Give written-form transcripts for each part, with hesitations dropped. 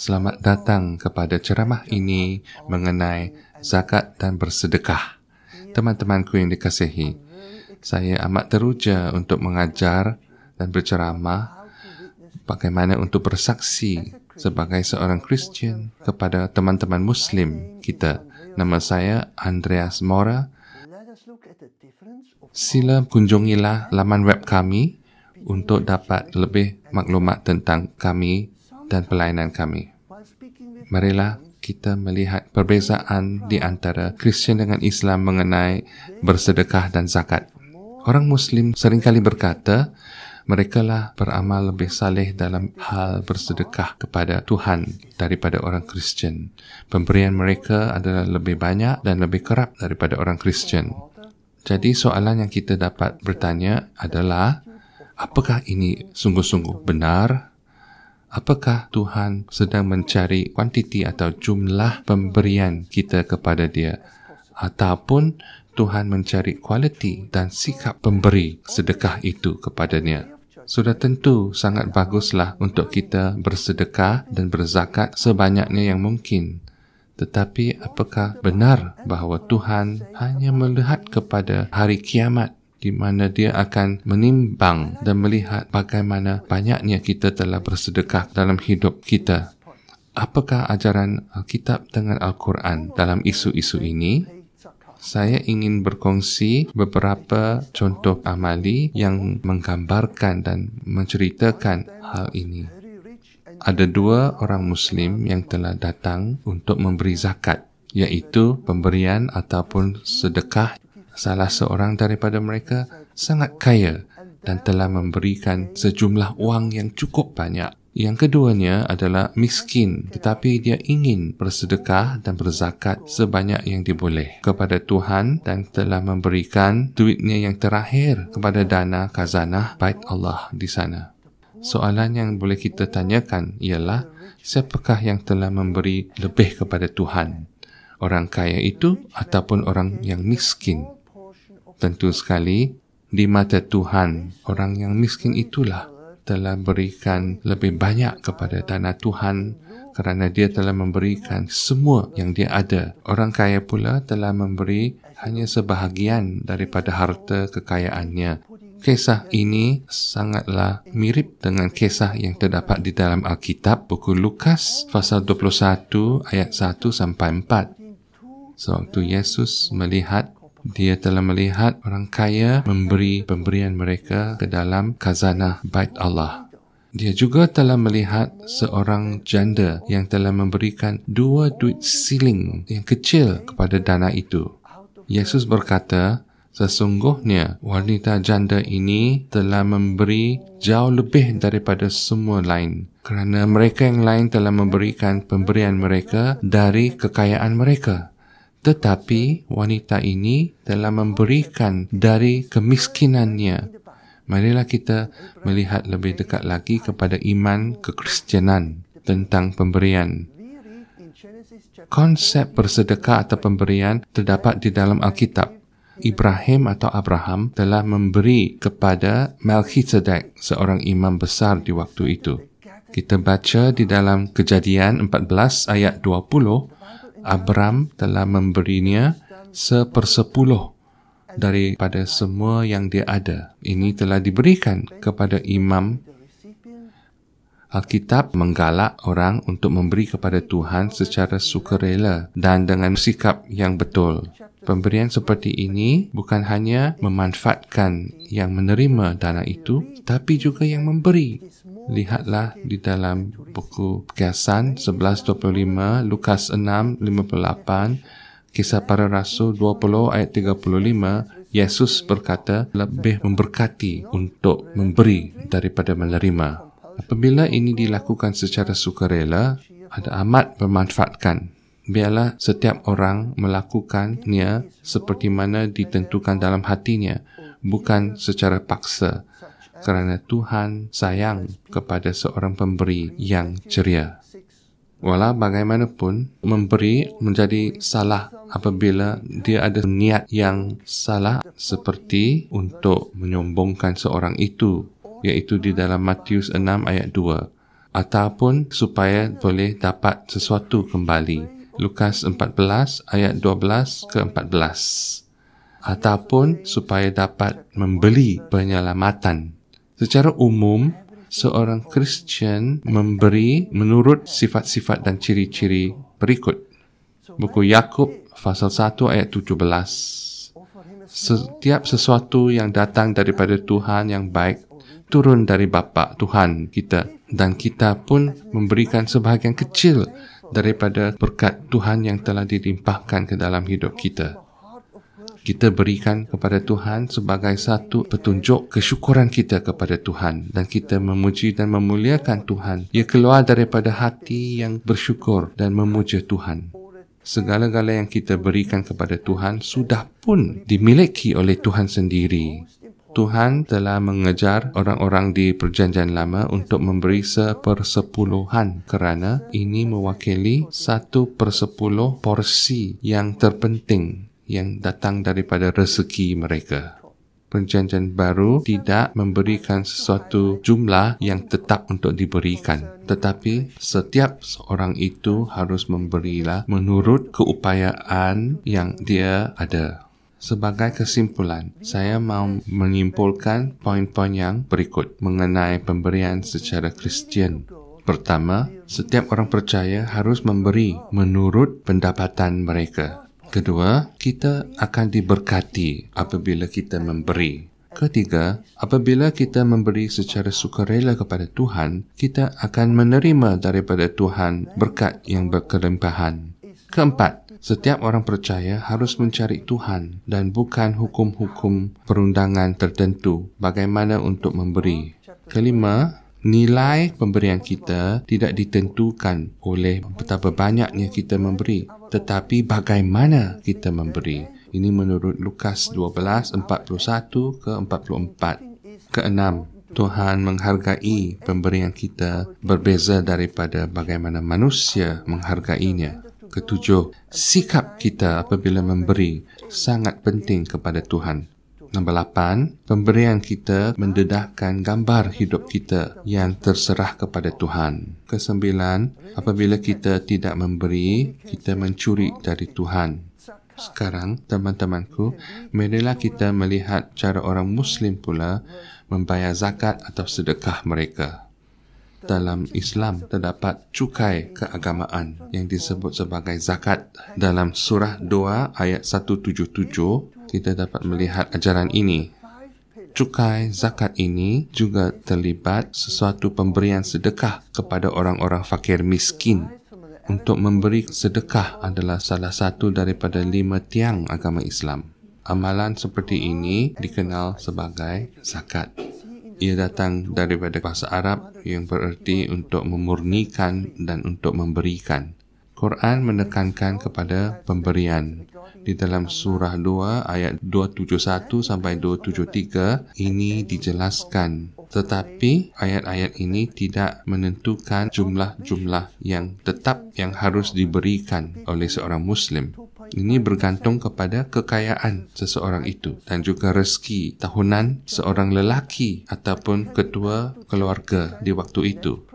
Selamat datang kepada ceramah ini mengenai zakat dan bersedekah. Teman-temanku yang dikasihi, saya amat teruja untuk mengajar dan berceramah bagaimana untuk bersaksi sebagai seorang Kristian kepada teman-teman Muslim kita. Nama saya Andreas Mora. Sila kunjungilah laman web kami untuk dapat lebih maklumat tentang kami dan pelayanan kami. Marilah kita melihat perbezaan di antara Kristian dengan Islam mengenai bersedekah dan zakat. Orang Muslim seringkali berkata, merekalah beramal lebih saleh dalam hal bersedekah kepada Tuhan daripada orang Kristian. Pemberian mereka adalah lebih banyak dan lebih kerap daripada orang Kristian. Jadi soalan yang kita dapat bertanya adalah, apakah ini sungguh-sungguh benar? Apakah Tuhan sedang mencari kuantiti atau jumlah pemberian kita kepada Dia? Ataupun Tuhan mencari kualiti dan sikap pemberi sedekah itu kepadanya? Sudah tentu sangat baguslah untuk kita bersedekah dan berzakat sebanyaknya yang mungkin. Tetapi apakah benar bahawa Tuhan hanya melihat kepada hari kiamat di mana Dia akan menimbang dan melihat bagaimana banyaknya kita telah bersedekah dalam hidup kita? Apakah ajaran Alkitab dengan Al-Quran dalam isu-isu ini? Saya ingin berkongsi beberapa contoh amali yang menggambarkan dan menceritakan hal ini. Ada dua orang Muslim yang telah datang untuk memberi zakat, iaitu pemberian ataupun sedekah. Salah seorang daripada mereka sangat kaya dan telah memberikan sejumlah wang yang cukup banyak. Yang keduanya adalah miskin, tetapi dia ingin bersedekah dan berzakat sebanyak yang diboleh kepada Tuhan dan telah memberikan duitnya yang terakhir kepada dana khazanah Bait Allah di sana. Soalan yang boleh kita tanyakan ialah, siapakah yang telah memberi lebih kepada Tuhan? Orang kaya itu ataupun orang yang miskin? Tentu sekali, di mata Tuhan, orang yang miskin itulah telah berikan lebih banyak kepada dana Tuhan kerana dia telah memberikan semua yang dia ada. Orang kaya pula telah memberi hanya sebahagian daripada harta kekayaannya. Kisah ini sangatlah mirip dengan kisah yang terdapat di dalam Alkitab, buku Lukas, pasal 21, ayat 1 sampai 4. Sewaktu Yesus Dia telah melihat orang kaya memberi pemberian mereka ke dalam khazanah Bait Allah. Dia juga telah melihat seorang janda yang telah memberikan 2 duit siling yang kecil kepada dana itu. Yesus berkata, sesungguhnya wanita janda ini telah memberi jauh lebih daripada semua lain, kerana mereka yang lain telah memberikan pemberian mereka dari kekayaan mereka. Tetapi wanita ini telah memberikan dari kemiskinannya. Marilah kita melihat lebih dekat lagi kepada iman kekristianan tentang pemberian. Konsep bersedekah atau pemberian terdapat di dalam Alkitab. Ibrahim atau Abraham telah memberi kepada Melchizedek, seorang imam besar di waktu itu. Kita baca di dalam Kejadian 14 ayat 20, Abram telah memberinya 1/10 daripada semua yang dia ada. Ini telah diberikan kepada imam. Alkitab menggalak orang untuk memberi kepada Tuhan secara sukarela dan dengan sikap yang betul. Pemberian seperti ini bukan hanya memanfaatkan yang menerima dana itu, tapi juga yang memberi. Lihatlah di dalam buku Kiasan 11:25, Lukas 6:58, Kisah Para Rasul 20 ayat 35, Yesus berkata lebih memberkati untuk memberi daripada menerima. Apabila ini dilakukan secara sukarela, ada amat bermanfaatkan. Biarlah setiap orang melakukannya seperti mana ditentukan dalam hatinya, bukan secara paksa, kerana Tuhan sayang kepada seorang pemberi yang ceria. Walau bagaimanapun, memberi menjadi salah apabila dia ada niat yang salah, seperti untuk menyombongkan seorang itu, iaitu di dalam Matius 6 ayat 2. ataupun supaya boleh dapat sesuatu kembali. Lukas 14 ayat 12 ke 14. Ataupun supaya dapat membeli penyelamatan. Secara umum, seorang Kristian memberi menurut sifat-sifat dan ciri-ciri berikut. Buku Yakub pasal 1 ayat 17. Setiap sesuatu yang datang daripada Tuhan yang baik turun dari Bapa Tuhan kita, dan kita pun memberikan sebahagian kecil daripada berkat Tuhan yang telah dilimpahkan ke dalam hidup kita. Kita berikan kepada Tuhan sebagai satu petunjuk kesyukuran kita kepada Tuhan, dan kita memuji dan memuliakan Tuhan. Ia keluar daripada hati yang bersyukur dan memuja Tuhan. Segala-gala yang kita berikan kepada Tuhan sudah pun dimiliki oleh Tuhan sendiri. Tuhan telah mengejar orang-orang di Perjanjian Lama untuk memberi 1/10 kerana ini mewakili 1/10 porsi yang terpenting yang datang daripada rezeki mereka. Perjanjian baru tidak memberikan sesuatu jumlah yang tetap untuk diberikan, tetapi setiap seorang itu harus memberilah menurut keupayaan yang dia ada. Sebagai kesimpulan, saya mahu menyimpulkan poin-poin yang berikut mengenai pemberian secara Kristian. Pertama, setiap orang percaya harus memberi menurut pendapatan mereka. Kedua, kita akan diberkati apabila kita memberi. Ketiga, apabila kita memberi secara sukarela kepada Tuhan, kita akan menerima daripada Tuhan berkat yang berkelimpahan. Keempat, setiap orang percaya harus mencari Tuhan dan bukan hukum-hukum perundangan tertentu bagaimana untuk memberi. Kelima, nilai pemberian kita tidak ditentukan oleh betapa banyaknya kita memberi, tetapi bagaimana kita memberi. Ini menurut Lukas 12:41 ke 44. Keenam, Tuhan menghargai pemberian kita berbeza daripada bagaimana manusia menghargainya. Ketujuh, sikap kita apabila memberi sangat penting kepada Tuhan. Nombor 8, pemberian kita mendedahkan gambar hidup kita yang terserah kepada Tuhan. Kesembilan, apabila kita tidak memberi, kita mencuri dari Tuhan. Sekarang, teman-temanku, marilah kita melihat cara orang Muslim pula membayar zakat atau sedekah mereka. Dalam Islam terdapat cukai keagamaan yang disebut sebagai zakat. Dalam surah 2 ayat 177, kita dapat melihat ajaran ini. Cukai zakat ini juga terlibat sesuatu pemberian sedekah kepada orang-orang fakir miskin. Untuk memberi sedekah adalah salah satu daripada 5 tiang agama Islam. Amalan seperti ini dikenal sebagai zakat. Ia datang daripada bahasa Arab yang bererti untuk memurnikan dan untuk memberikan. Quran menekankan kepada pemberian. Di dalam surah 2 ayat 271 sampai 273 ini dijelaskan. Tetapi ayat-ayat ini tidak menentukan jumlah-jumlah yang tetap yang harus diberikan oleh seorang Muslim. Ini bergantung kepada kekayaan seseorang itu dan juga rezeki tahunan seorang lelaki ataupun ketua keluarga di waktu itu.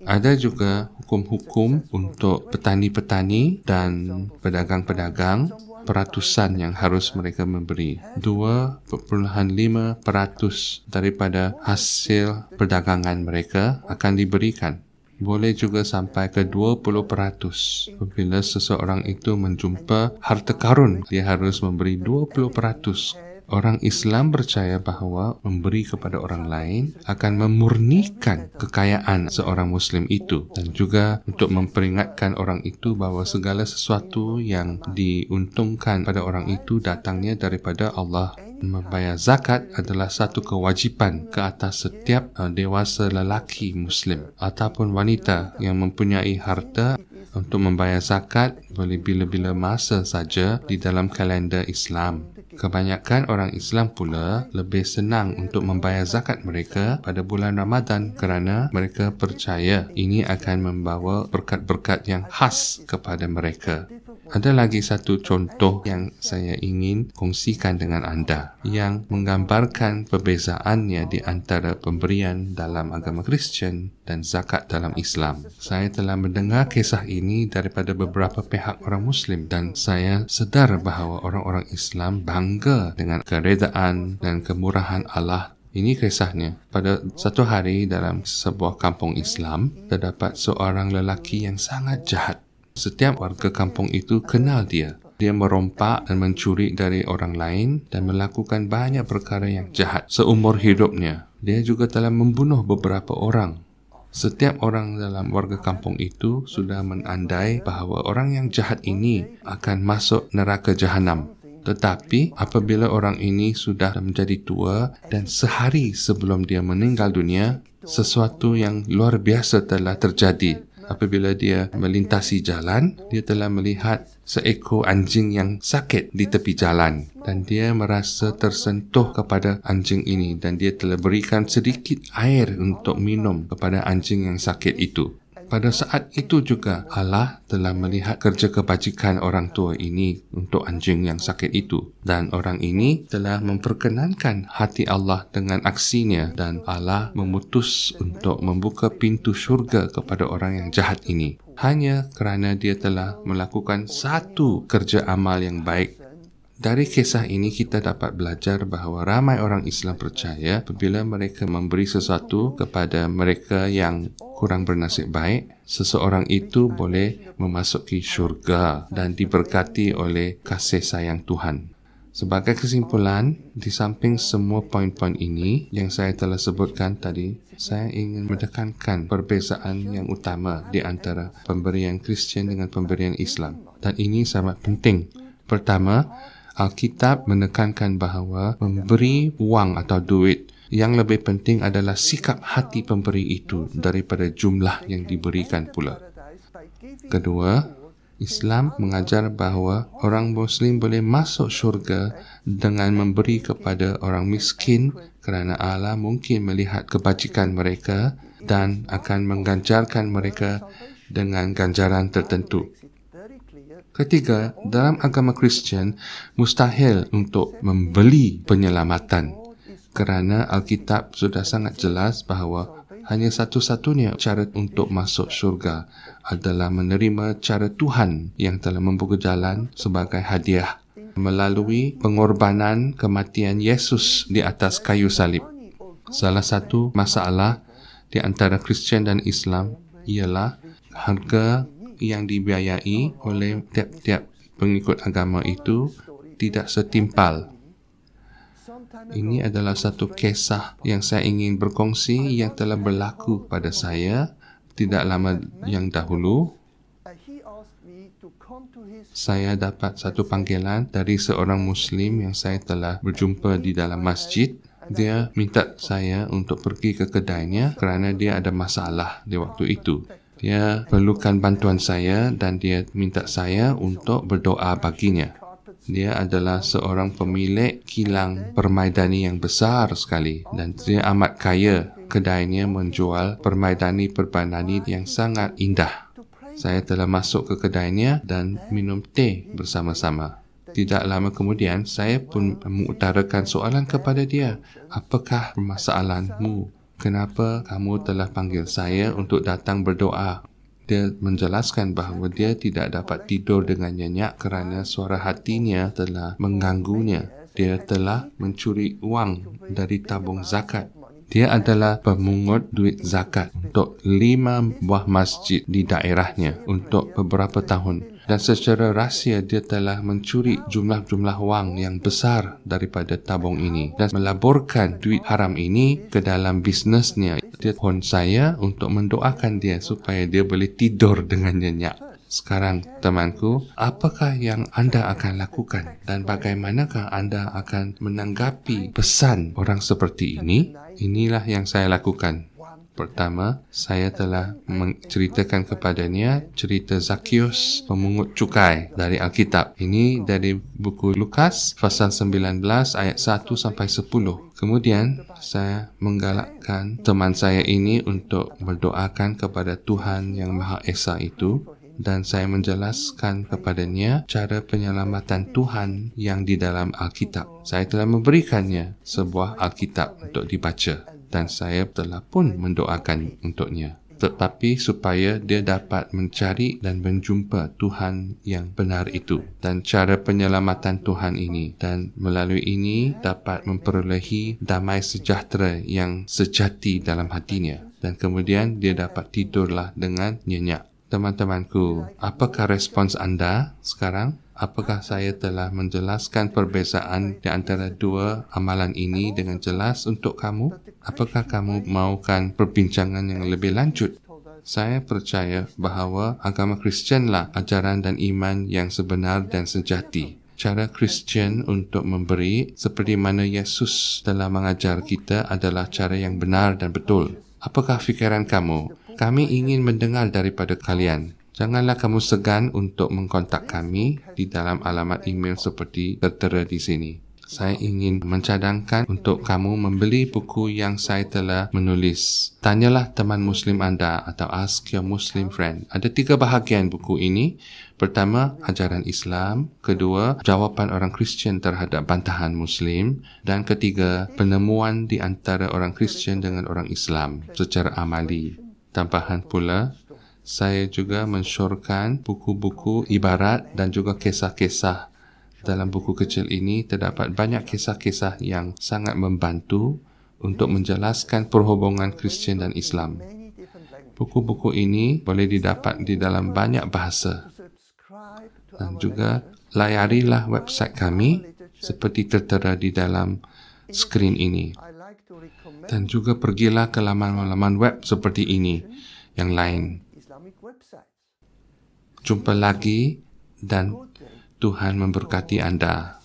Ada juga hukum-hukum untuk petani-petani dan pedagang-pedagang, peratusan yang harus mereka memberi. 2.5% daripada hasil perdagangan mereka akan diberikan. Boleh juga sampai ke 20%. Apabila seseorang itu menjumpa harta karun, dia harus memberi 20%. Orang Islam percaya bahawa memberi kepada orang lain akan memurnikan kekayaan seorang Muslim itu, dan juga untuk memperingatkan orang itu bahawa segala sesuatu yang diuntungkan pada orang itu datangnya daripada Allah. Membayar zakat adalah satu kewajipan ke atas setiap dewasa lelaki Muslim ataupun wanita yang mempunyai harta untuk membayar zakat boleh bila-bila masa saja di dalam kalender Islam. Kebanyakan orang Islam pula lebih senang untuk membayar zakat mereka pada bulan Ramadan kerana mereka percaya ini akan membawa berkat-berkat yang khas kepada mereka. Ada lagi satu contoh yang saya ingin kongsikan dengan anda yang menggambarkan perbezaannya di antara pemberian dalam agama Kristian dan zakat dalam Islam. Saya telah mendengar kisah ini daripada beberapa pihak orang Muslim dan saya sedar bahawa orang-orang Islam bangga dengan keredaan dan kemurahan Allah. Ini kisahnya. Pada satu hari dalam sebuah kampung Islam, terdapat seorang lelaki yang sangat jahat. Setiap warga kampung itu kenal dia. Dia merompak dan mencuri dari orang lain dan melakukan banyak perkara yang jahat seumur hidupnya. Dia juga telah membunuh beberapa orang. Setiap orang dalam warga kampung itu sudah menandai bahawa orang yang jahat ini akan masuk neraka Jahanam. Tetapi apabila orang ini sudah menjadi tua dan sehari sebelum dia meninggal dunia, sesuatu yang luar biasa telah terjadi. Apabila dia melintasi jalan, dia telah melihat seekor anjing yang sakit di tepi jalan dan dia merasa tersentuh kepada anjing ini dan dia telah berikan sedikit air untuk minum kepada anjing yang sakit itu. Pada saat itu juga Allah telah melihat kerja kebajikan orang tua ini untuk anjing yang sakit itu dan orang ini telah memperkenankan hati Allah dengan aksinya dan Allah memutus untuk membuka pintu syurga kepada orang yang jahat ini hanya kerana dia telah melakukan satu kerja amal yang baik. Dari kisah ini kita dapat belajar bahawa ramai orang Islam percaya apabila mereka memberi sesuatu kepada mereka yang kurang bernasib baik, seseorang itu boleh memasuki syurga dan diberkati oleh kasih sayang Tuhan. Sebagai kesimpulan, di samping semua poin-poin ini yang saya telah sebutkan tadi, saya ingin menekankan perbezaan yang utama di antara pemberian Kristian dengan pemberian Islam. Dan ini sangat penting. Pertama, Alkitab menekankan bahawa memberi wang atau duit yang lebih penting adalah sikap hati pemberi itu daripada jumlah yang diberikan pula. Kedua, Islam mengajar bahawa orang Muslim boleh masuk syurga dengan memberi kepada orang miskin kerana Allah mungkin melihat kebajikan mereka dan akan mengganjarkan mereka dengan ganjaran tertentu. Ketiga, dalam agama Kristian, mustahil untuk membeli penyelamatan kerana Alkitab sudah sangat jelas bahawa hanya satu-satunya cara untuk masuk syurga adalah menerima cara Tuhan yang telah membuka jalan sebagai hadiah melalui pengorbanan kematian Yesus di atas kayu salib. Salah satu masalah di antara Kristian dan Islam ialah harga yang dibiayai oleh tiap-tiap pengikut agama itu tidak setimpal. Ini adalah satu kisah yang saya ingin berkongsi yang telah berlaku pada saya tidak lama yang dahulu. Saya dapat satu panggilan dari seorang Muslim yang saya telah berjumpa di dalam masjid. Dia minta saya untuk pergi ke kedainya kerana dia ada masalah di waktu itu. Dia perlukan bantuan saya dan dia minta saya untuk berdoa baginya. Dia adalah seorang pemilik kilang permaidani yang besar sekali dan dia amat kaya. Kedainya menjual permaidani-permaidani yang sangat indah. Saya telah masuk ke kedainya dan minum teh bersama-sama. Tidak lama kemudian, saya pun mengutarakan soalan kepada dia. Apakah permasalahanmu? Kenapa kamu telah panggil saya untuk datang berdoa? Dia menjelaskan bahawa dia tidak dapat tidur dengan nyenyak kerana suara hatinya telah mengganggunya. Dia telah mencuri wang dari tabung zakat. Dia adalah pemungut duit zakat untuk 5 buah masjid di daerahnya untuk beberapa tahun. Dan secara rahsia dia telah mencuri jumlah-jumlah wang yang besar daripada tabung ini dan melaburkan duit haram ini ke dalam bisnesnya. Dia mohon saya untuk mendoakan dia supaya dia boleh tidur dengan nyenyak. Sekarang, temanku, apakah yang anda akan lakukan dan bagaimanakah anda akan menanggapi pesan orang seperti ini? Inilah yang saya lakukan. Pertama, saya telah menceritakan kepadanya cerita Zakheus pemungut cukai dari Alkitab. Ini dari buku Lukas pasal 19 ayat 1 sampai 10. Kemudian, saya menggalakkan teman saya ini untuk berdoakan kepada Tuhan yang Maha Esa itu dan saya menjelaskan kepadanya cara penyelamatan Tuhan yang di dalam Alkitab. Saya telah memberikannya sebuah Alkitab untuk dibaca dan saya telah pun mendoakan untuknya. Tetapi supaya dia dapat mencari dan menjumpa Tuhan yang benar itu dan cara penyelamatan Tuhan ini, dan melalui ini dapat memperolehi damai sejahtera yang sejati dalam hatinya, dan kemudian dia dapat tidurlah dengan nyenyak. Teman-temanku, apakah respons anda sekarang? Apakah saya telah menjelaskan perbezaan di antara dua amalan ini dengan jelas untuk kamu? Apakah kamu mahukan perbincangan yang lebih lanjut? Saya percaya bahawa agama Kristianlah ajaran dan iman yang sebenar dan sejati. Cara Kristian untuk memberi seperti mana Yesus telah mengajar kita adalah cara yang benar dan betul. Apakah fikiran kamu? Kami ingin mendengar daripada kalian. Janganlah kamu segan untuk mengkontak kami di dalam alamat email seperti tertera di sini. Saya ingin mencadangkan untuk kamu membeli buku yang saya telah menulis. Tanyalah teman Muslim anda atau ask your Muslim friend. Ada 3 bahagian buku ini. Pertama, ajaran Islam. Kedua, jawapan orang Kristian terhadap bantahan Muslim. Dan ketiga, penemuan di antara orang Kristian dengan orang Islam secara amali. Tambahan pula, saya juga mensyorkan buku-buku ibarat dan juga kisah-kisah. Dalam buku kecil ini terdapat banyak kisah-kisah yang sangat membantu untuk menjelaskan perhubungan Kristian dan Islam. Buku-buku ini boleh didapat di dalam banyak bahasa. Dan juga layarilah website kami seperti tertera di dalam skrin ini. Dan juga pergilah ke laman-laman web seperti ini yang lain. Jumpa lagi dan Tuhan memberkati anda.